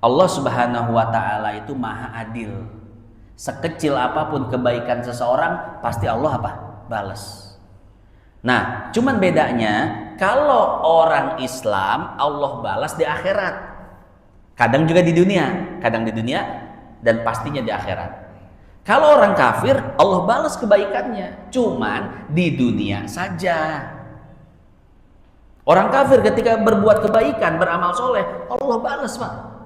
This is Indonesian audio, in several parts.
Allah Subhanahu wa taala itu maha adil. Sekecil apapun kebaikan seseorang pasti Allah apa? Balas. Nah, cuman bedanya kalau orang Islam Allah balas di akhirat. Kadang juga di dunia, kadang di dunia dan pastinya di akhirat. Kalau orang kafir Allah balas kebaikannya, cuman di dunia saja. Orang kafir ketika berbuat kebaikan, beramal soleh, Allah balas, Pak.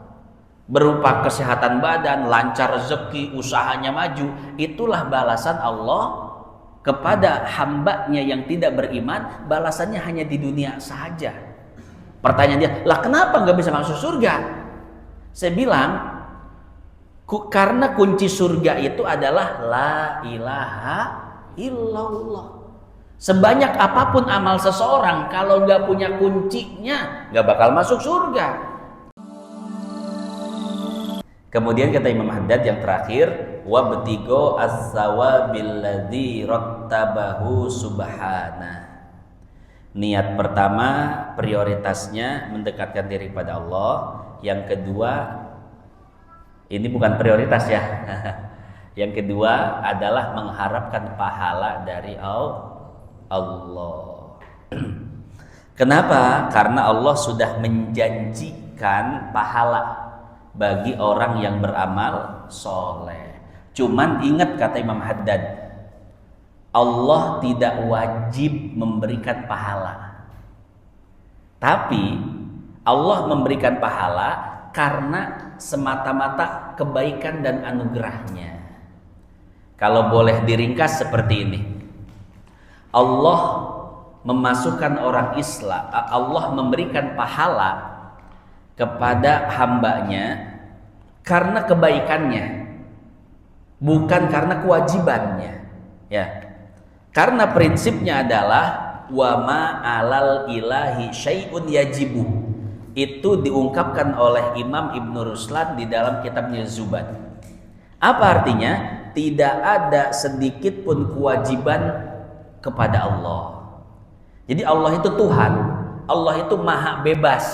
Berupa kesehatan badan, lancar rezeki, usahanya maju. Itulah balasan Allah kepada hambanya yang tidak beriman. Balasannya hanya di dunia saja. Pertanyaan dia, lah kenapa nggak bisa masuk surga? Saya bilang, karena kunci surga itu adalah la ilaha illallah. Sebanyak apapun amal seseorang, kalau nggak punya kuncinya, nggak bakal masuk surga. Kemudian kata Imam Haddad yang terakhir, wabtigo as-sawabil ladzi rattabahu subhana. Niat pertama prioritasnya mendekatkan diri pada Allah. Yang kedua, ini bukan prioritas ya. Yang kedua adalah mengharapkan pahala dari Allah. Kenapa? Karena Allah sudah menjanjikan pahala bagi orang yang beramal soleh. Cuman ingat kata Imam Haddad, Allah tidak wajib memberikan pahala. Tapi Allah memberikan pahala karena semata-mata kebaikan dan anugerahnya. Kalau boleh diringkas seperti ini, Allah memasukkan orang Islam, Allah memberikan pahala kepada hambanya karena kebaikannya, bukan karena kewajibannya. Ya, karena prinsipnya adalah wa ma alal ilahi syai'un yajibu. Itu diungkapkan oleh Imam Ibnu Ruslan di dalam kitabnya Zubat. Apa artinya? Tidak ada sedikit pun kewajiban kepada Allah. Jadi Allah itu Tuhan, Allah itu maha bebas,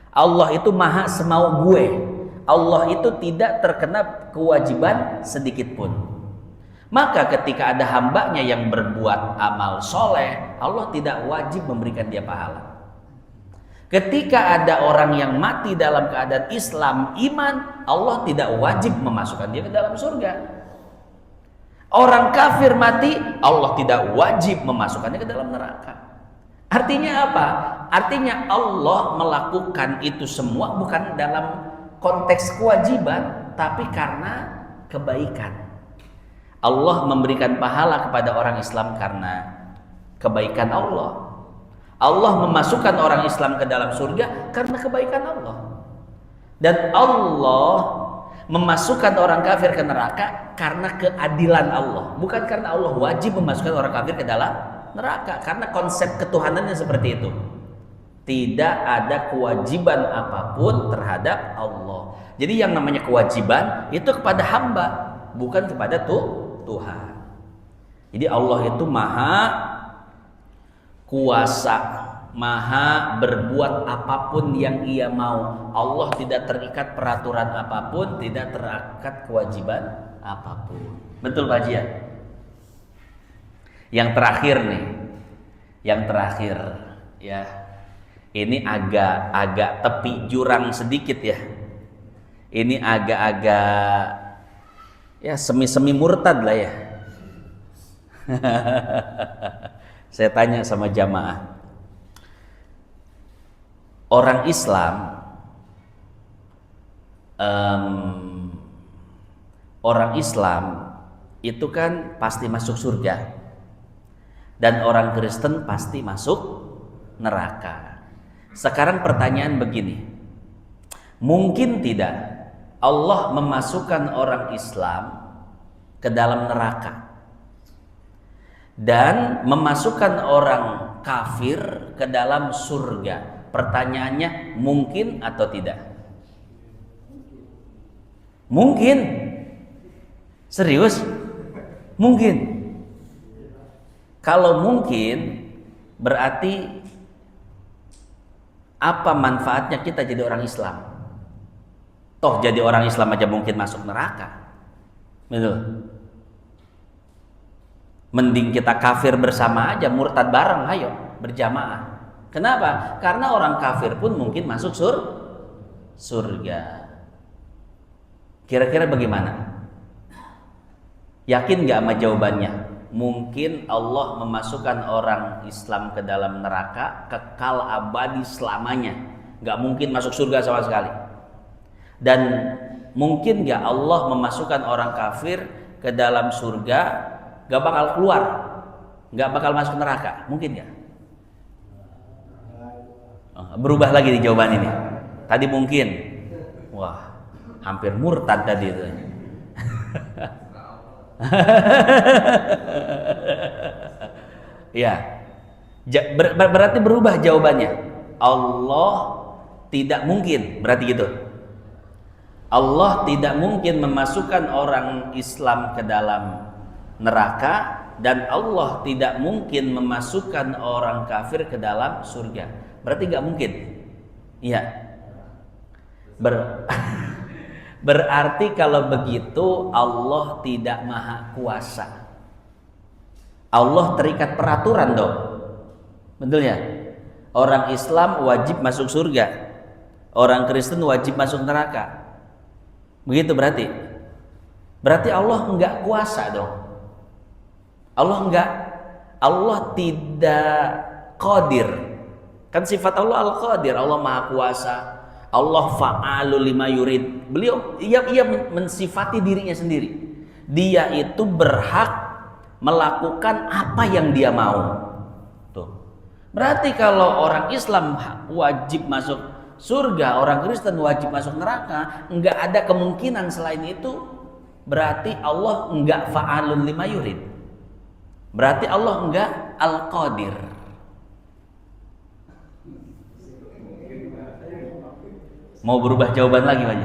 Allah itu maha semau gue. Allah itu tidak terkena kewajiban sedikit pun. Maka ketika ada hambanya yang berbuat amal soleh, Allah tidak wajib memberikan dia pahala. Ketika ada orang yang mati dalam keadaan Islam, iman, Allah tidak wajib memasukkan dia ke dalam surga. Orang kafir mati, Allah tidak wajib memasukkannya ke dalam neraka. Artinya apa? Artinya Allah melakukan itu semua bukan dalam konteks kewajiban, tapi karena kebaikan. Allah memberikan pahala kepada orang Islam karena kebaikan Allah. Allah memasukkan orang Islam ke dalam surga karena kebaikan Allah. Dan Allah memasukkan orang kafir ke neraka karena keadilan Allah, bukan karena Allah wajib memasukkan orang kafir ke dalam neraka. Karena konsep ketuhanannya seperti itu. Tidak ada kewajiban apapun terhadap Allah. Jadi yang namanya kewajiban itu kepada hamba, bukan kepada Tuhan. Jadi Allah itu maha kuasa, maha berbuat apapun yang ia mau. Allah tidak terikat peraturan apapun, tidak terikat kewajiban apapun. Betul Pak Haji ya? Yang terakhir nih, yang terakhir ya, ini agak tepi jurang sedikit ya. Ini agak-agak ya semi-semi murtad lah ya. Saya tanya sama jamaah, orang Islam, orang Islam itu kan pasti masuk surga, dan orang Kristen pasti masuk neraka. Sekarang pertanyaan begini, mungkin tidak Allah memasukkan orang Islam ke dalam neraka dan memasukkan orang kafir ke dalam surga? Pertanyaannya, mungkin atau tidak? Mungkin. Serius? Mungkin. Kalau mungkin, berarti apa manfaatnya kita jadi orang Islam? Toh jadi orang Islam aja mungkin masuk neraka. Betul. Mending kita kafir bersama aja, murtad bareng, ayo berjamaah. Kenapa? Karena orang kafir pun mungkin masuk surga. Kira-kira bagaimana? Yakin gak sama jawabannya? Mungkin Allah memasukkan orang Islam ke dalam neraka kekal abadi selamanya, gak mungkin masuk surga sama sekali. Dan mungkin gak Allah memasukkan orang kafir ke dalam surga, gak bakal keluar, gak bakal masuk neraka? Mungkin gak? Berubah lagi di jawaban ini. Tadi mungkin, wah hampir murtad tadi itu. Ya, berarti berubah jawabannya. Allah tidak mungkin, berarti gitu. Allah tidak mungkin memasukkan orang Islam ke dalam neraka, dan Allah tidak mungkin memasukkan orang kafir ke dalam surga. Berarti nggak mungkin. Iya. Berarti kalau begitu Allah tidak maha kuasa. Allah terikat peraturan dong. Betul ya? Orang Islam wajib masuk surga, orang Kristen wajib masuk neraka. Begitu berarti? Berarti Allah enggak kuasa dong. Allah tidak qadir. Kan sifat Allah al-qadir, Allah maha kuasa. Allah fa'alu lima yurid. Beliau ia mensifati dirinya sendiri. Dia itu berhak melakukan apa yang dia mau. Tuh. Berarti kalau orang Islam wajib masuk surga, orang Kristen wajib masuk neraka, enggak ada kemungkinan selain itu. Berarti Allah enggak fa'alun lima yurid. Berarti Allah enggak al-qadir. Mau berubah jawaban lagi Pak?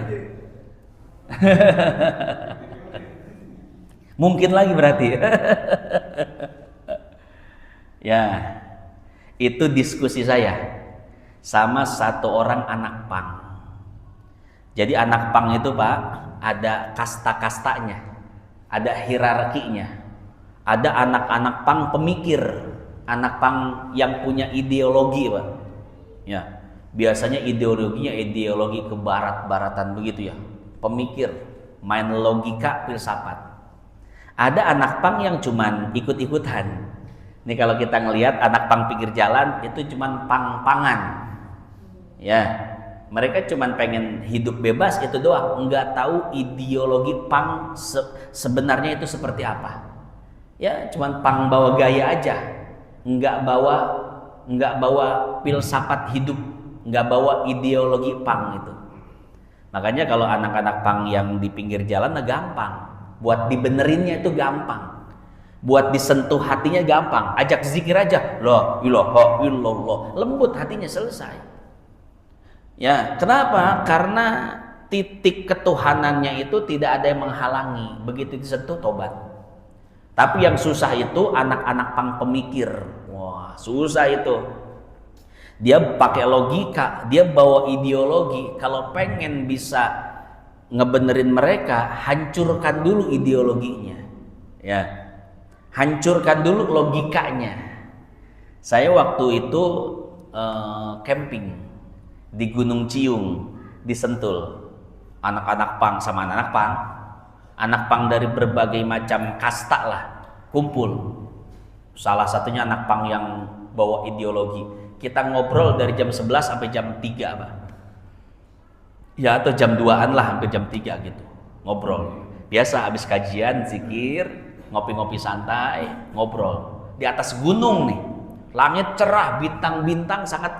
Mungkin lagi berarti. Ya, itu diskusi saya sama satu orang anak pang. Jadi anak pang itu Pak, ada kasta-kastanya, ada hierarkinya. Ada anak-anak pang pemikir, anak pang yang punya ideologi Pak. Ya. Biasanya ideologinya ideologi ke barat-baratan begitu ya, pemikir, main logika, filsafat. Ada anak pang yang cuman ikut-ikutan. Ini kalau kita ngelihat anak pang pinggir jalan itu cuman pang-pangan, ya. Mereka cuman pengen hidup bebas itu doang, nggak tahu ideologi pang sebenarnya itu seperti apa. Ya, cuman pang bawa gaya aja, nggak bawa filsafat hidup. Nggak bawa ideologi pang itu. Makanya kalau anak-anak pang yang di pinggir jalan gampang, buat dibenerinnya itu gampang, buat disentuh hatinya gampang, ajak zikir aja, la ilaha illallah, lembut hatinya, selesai. Ya, kenapa? Karena titik ketuhanannya itu tidak ada yang menghalangi, begitu disentuh tobat. Tapi yang susah itu anak-anak pang pemikir, wah susah itu. Dia pakai logika, dia bawa ideologi. Kalau pengen bisa ngebenerin mereka, hancurkan dulu ideologinya, ya, hancurkan dulu logikanya. Saya waktu itu camping di Gunung Ciung di Sentul, anak-anak pang sama anak pang dari berbagai macam kasta lah kumpul. Salah satunya anak pang yang bawa ideologi. Kita ngobrol dari jam 11 sampai jam 3 Pak. Ya, atau jam 2-an lah, hampir jam 3 gitu. Ngobrol. Biasa habis kajian, zikir, ngopi-ngopi santai, ngobrol. Di atas gunung nih. Langit cerah, bintang-bintang sangat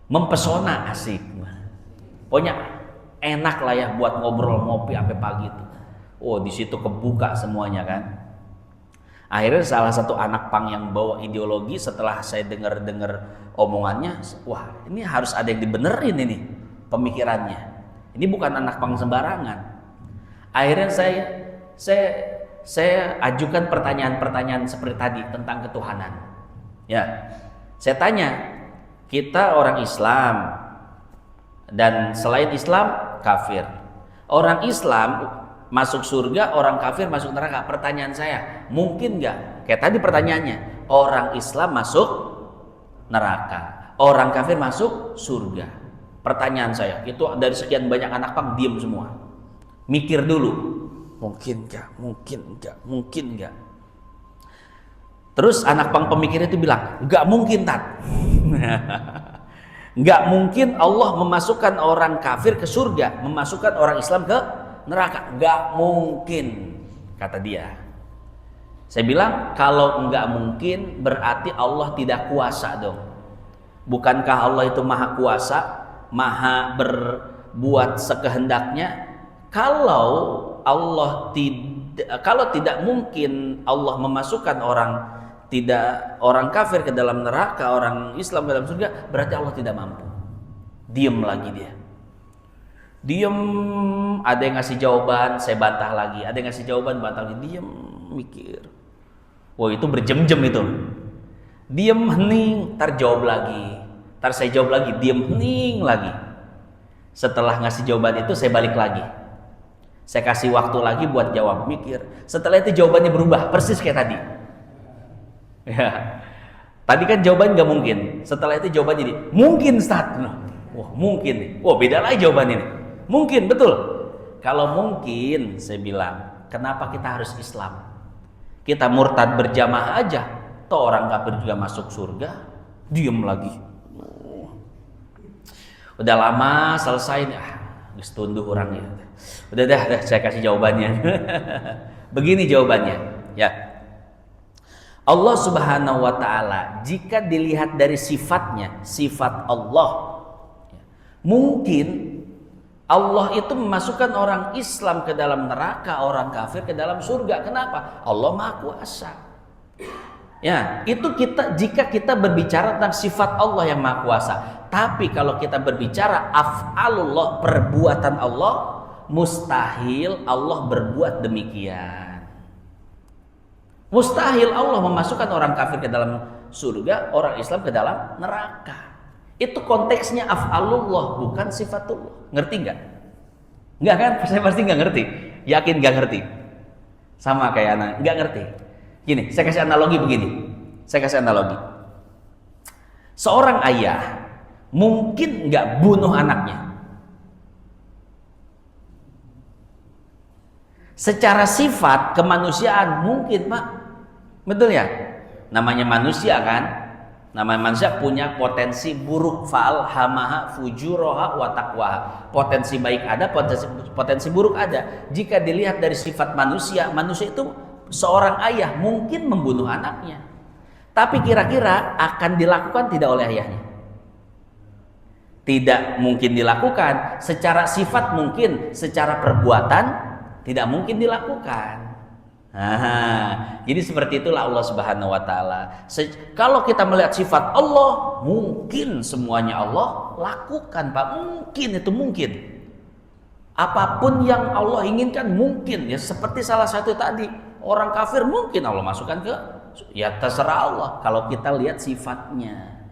mempesona, asik. Pokoknya enak lah ya buat ngobrol, ngopi sampai pagi tuh. Oh, di situ kebuka semuanya kan. Akhirnya salah satu anak pang yang bawa ideologi, setelah saya dengar omongannya, wah ini harus ada yang dibenerin ini pemikirannya. Ini bukan anak pang sembarangan. Akhirnya saya ajukan pertanyaan-pertanyaan seperti tadi tentang ketuhanan. Ya, saya tanya, kita orang Islam dan selain Islam kafir. Orang Islam masuk surga, orang kafir masuk neraka. Pertanyaan saya, mungkin nggak? Kayak tadi pertanyaannya, orang Islam masuk neraka, orang kafir masuk surga. Pertanyaan saya, itu dari sekian banyak anak pang diem semua. Mikir dulu, mungkin nggak, mungkin nggak, mungkin nggak. Terus anak pang pemikir itu bilang, nggak mungkin Tat. Nggak mungkin Allah memasukkan orang kafir ke surga, memasukkan orang Islam ke neraka. Nggak mungkin, kata dia. Saya bilang, kalau nggak mungkin berarti Allah tidak kuasa dong. Bukankah Allah itu maha kuasa, maha berbuat sekehendaknya? Kalau tidak mungkin Allah memasukkan orang kafir ke dalam neraka, orang Islam ke dalam surga, berarti Allah tidak mampu. Diem lagi dia. Diem, ada yang ngasih jawaban, saya bantah lagi. Ada yang ngasih jawaban, bantah lagi. Diem, mikir. Wah, itu berjam-jam itu. Diem, hening, ntar jawab lagi. Ntar saya jawab lagi, diem, hening lagi. Setelah ngasih jawaban itu, saya balik lagi. Saya kasih waktu lagi buat jawab, mikir. Setelah itu jawabannya berubah, persis kayak tadi. Ya, tadi kan jawabannya nggak mungkin. Setelah itu jawabannya jadi mungkin Ustaz. Wah, mungkin. Wah, beda lagi jawabannya ini. Mungkin, betul. Kalau mungkin, saya bilang, kenapa kita harus Islam? Kita murtad berjamaah aja, toh orang kafir juga masuk surga. Diem lagi. Udah lama selesai nih. Geus tunduh orangnya. Udah saya kasih jawabannya. Begini jawabannya, ya. Allah Subhanahu wa taala, jika dilihat dari sifatnya, sifat Allah, mungkin Allah itu memasukkan orang Islam ke dalam neraka, orang kafir ke dalam surga. Kenapa? Allah Maha Kuasa. Ya, itu jika kita berbicara tentang sifat Allah yang Maha Kuasa. Tapi kalau kita berbicara af'alullah, perbuatan Allah, mustahil Allah berbuat demikian. Mustahil Allah memasukkan orang kafir ke dalam surga, orang Islam ke dalam neraka. Itu konteksnya af'alullah, bukan sifatullah. Ngerti nggak? Nggak kan? Saya pasti nggak ngerti. Yakin nggak ngerti? Sama kayak anak, nggak ngerti. Gini, saya kasih analogi begini. Seorang ayah mungkin nggak bunuh anaknya. Secara sifat kemanusiaan mungkin, Pak. Betul ya? Namanya manusia kan? Namanya manusia punya potensi buruk, fa'alhamaha fujuroha wa taqwaha. Potensi baik ada, potensi buruk ada. Jika dilihat dari sifat manusia itu seorang ayah mungkin membunuh anaknya. Tapi kira-kira akan dilakukan tidak oleh ayahnya? Tidak mungkin dilakukan. Secara sifat mungkin, secara perbuatan tidak mungkin dilakukan. Jadi seperti itulah Allah Subhanahu wa taala. Kalau kita melihat sifat Allah, mungkin semuanya Allah lakukan, Pak. Mungkin itu mungkin. Apapun yang Allah inginkan mungkin, ya seperti salah satu tadi, orang kafir mungkin Allah masukkan ke, ya terserah Allah kalau kita lihat sifatnya.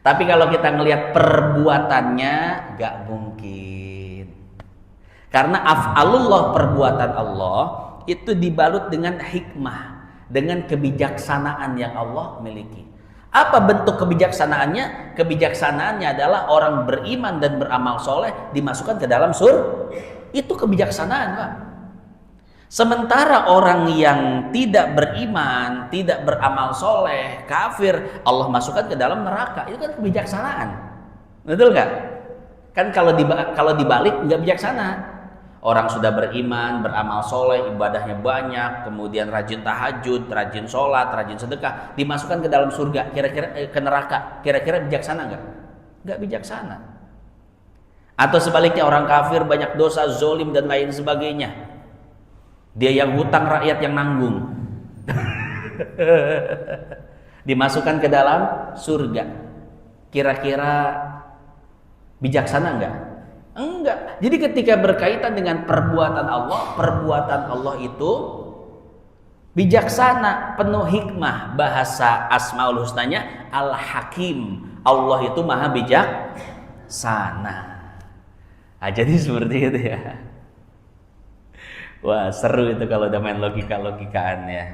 Tapi kalau kita ngelihat perbuatannya, gak mungkin. Karena af'alullah, perbuatan Allah itu dibalut dengan hikmah, dengan kebijaksanaan yang Allah miliki. Apa bentuk kebijaksanaannya? Kebijaksanaannya adalah orang beriman dan beramal soleh dimasukkan ke dalam surga. Itu kebijaksanaan, Pak. Sementara orang yang tidak beriman, tidak beramal soleh, kafir, Allah masukkan ke dalam neraka. Itu kan kebijaksanaan. Betul nggak? Kan kalau dibalik nggak bijaksana. Orang sudah beriman, beramal soleh, ibadahnya banyak, kemudian rajin tahajud, rajin sholat, rajin sedekah, dimasukkan ke dalam surga, kira-kira ke neraka, kira-kira bijaksana nggak? Nggak bijaksana. Atau sebaliknya, orang kafir banyak dosa, zolim dan lain sebagainya. Dia yang hutang, rakyat yang nanggung. Dimasukkan ke dalam surga. Kira-kira bijaksana nggak? Enggak. Jadi ketika berkaitan dengan perbuatan Allah itu bijaksana, penuh hikmah. Bahasa Asmaul Husnanya Al-Hakim. Allah itu maha bijaksana. Jadi seperti itu ya. Wah, seru itu kalau udah main logika-logikaan ya.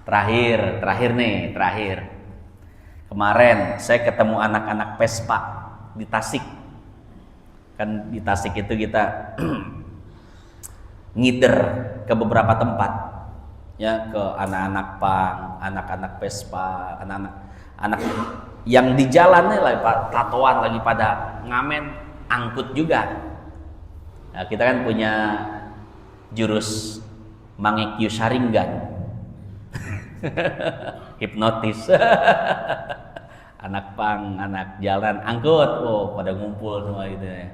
Terakhir. Kemarin saya ketemu anak-anak Vespa di Tasik. Kan di Tasik itu kita ngider ke beberapa tempat. Ya, ke anak-anak punk, anak-anak Vespa, anak yang di jalannya lagi tatoan lagi pada ngamen, angkut juga. Nah, kita kan punya jurus Mangekyu Sharingan. Hipnotis. Anak pang, anak jalan, angkut, pada ngumpul semua gitu ya.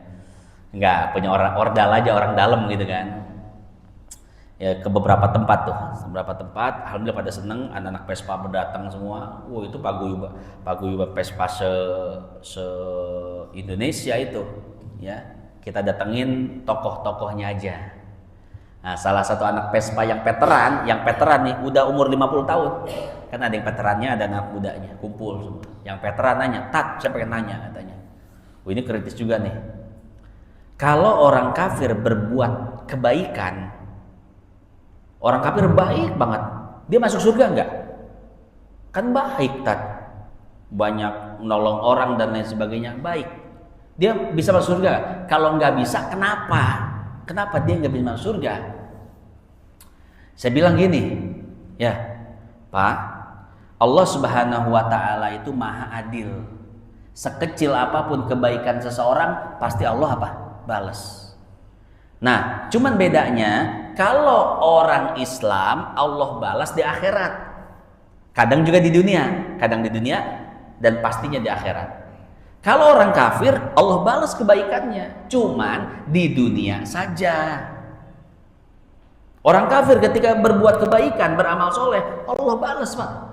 Enggak, punya ordal aja, orang dalam gitu kan. Ya ke beberapa tempat, alhamdulillah pada seneng, anak-anak Vespa berdatang semua. Itu paguyuban Vespa se Indonesia itu, ya. Kita datengin tokoh-tokohnya aja. Nah, salah satu anak Vespa yang veteran nih udah umur 50 tahun. Kan ada yang veterannya, ada anak mudanya, kumpul semua. Yang veteran nanya, saya pengen nanya katanya. Ini kritis juga nih. Kalau orang kafir berbuat kebaikan, orang kafir baik banget, dia masuk surga enggak? Kan baik, banyak nolong orang dan lain sebagainya, baik. Dia bisa masuk surga. Kalau nggak bisa, kenapa? Kenapa dia nggak bisa masuk surga? Saya bilang gini, ya Pak, Allah Subhanahu wa Ta'ala itu maha adil. Sekecil apapun kebaikan seseorang, pasti Allah apa? Balas. Nah, cuman bedanya kalau orang Islam Allah balas di akhirat. Kadang juga di dunia, dan pastinya di akhirat. Kalau orang kafir, Allah balas kebaikannya, cuman di dunia saja. Orang kafir ketika berbuat kebaikan, beramal soleh, Allah balas, Pak.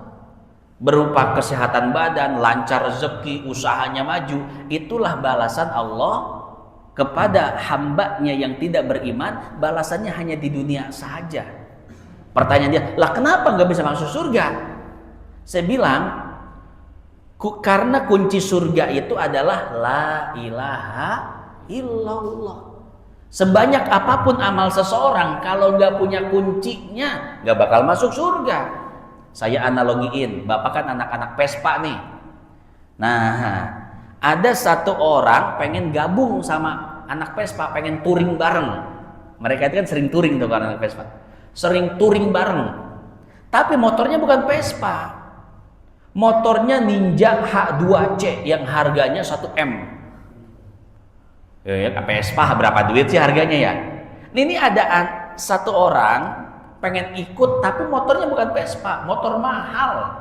Berupa kesehatan badan, lancar rezeki, usahanya maju. Itulah balasan Allah kepada hambanya yang tidak beriman. Balasannya hanya di dunia saja. Pertanyaan dia, lah kenapa nggak bisa masuk surga? Saya bilang, karena kunci surga itu adalah la ilaha illallah. Sebanyak apapun amal seseorang, kalau nggak punya kuncinya, nggak bakal masuk surga. Saya analogiin, Bapak kan anak-anak Vespa nih. Nah, ada satu orang pengen gabung sama anak Vespa, pengen touring bareng. Mereka itu kan sering touring tuh anak Vespa. Sering touring bareng. Tapi motornya bukan Vespa. Motornya Ninja H2C yang harganya 1M. Ya, Vespa berapa duit sih harganya ya? Ini ada satu orang pengen ikut tapi motornya bukan Vespa, motor mahal.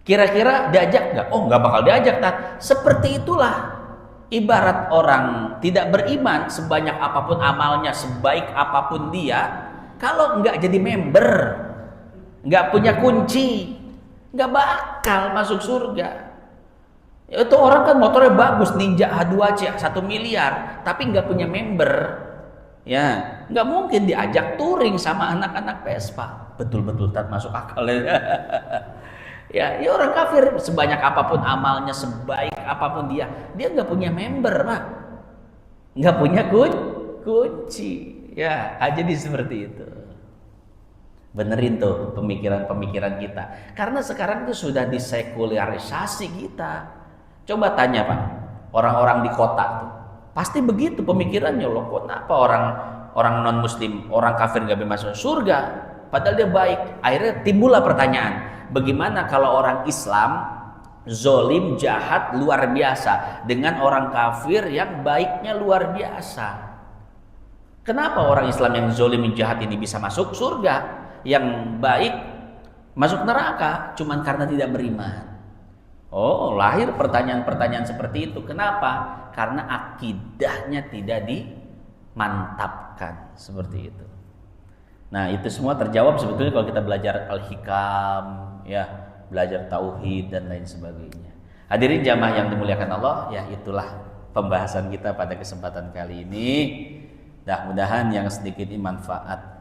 Kira-kira diajak nggak? Oh, nggak bakal diajak. Seperti itulah ibarat orang tidak beriman, sebanyak apapun amalnya, sebaik apapun dia, kalau nggak jadi member, nggak punya kunci, nggak bakal masuk surga. Itu orang kan motornya bagus, Ninja H2C 1 miliar, tapi nggak punya member, ya nggak mungkin diajak touring sama anak-anak Vespa. Betul-betul masuk akal ya. Ya orang kafir sebanyak apapun amalnya, sebaik apapun dia nggak punya member, Pak, nggak punya kunci, ya jadi seperti itu. Benerin tuh pemikiran kita, karena sekarang itu sudah disekularisasi kita. Coba tanya Pak, orang-orang di kota tuh pasti begitu pemikirannya. Loh, kenapa orang non muslim, orang kafir nggak bisa masuk surga padahal dia baik? Akhirnya timbullah pertanyaan, bagaimana kalau orang Islam zolim, jahat, luar biasa dengan orang kafir yang baiknya luar biasa? Kenapa orang Islam yang zolim, jahat ini bisa masuk surga, yang baik masuk neraka cuman karena tidak beriman? Oh, lahir pertanyaan-pertanyaan seperti itu. Kenapa? Karena akidahnya tidak dimantapkan seperti itu. Nah, itu semua terjawab sebetulnya kalau kita belajar al-hikam, ya, belajar tauhid dan lain sebagainya. Hadirin jamaah yang dimuliakan Allah, ya itulah pembahasan kita pada kesempatan kali ini. Mudah-mudahan yang sedikit ini manfaat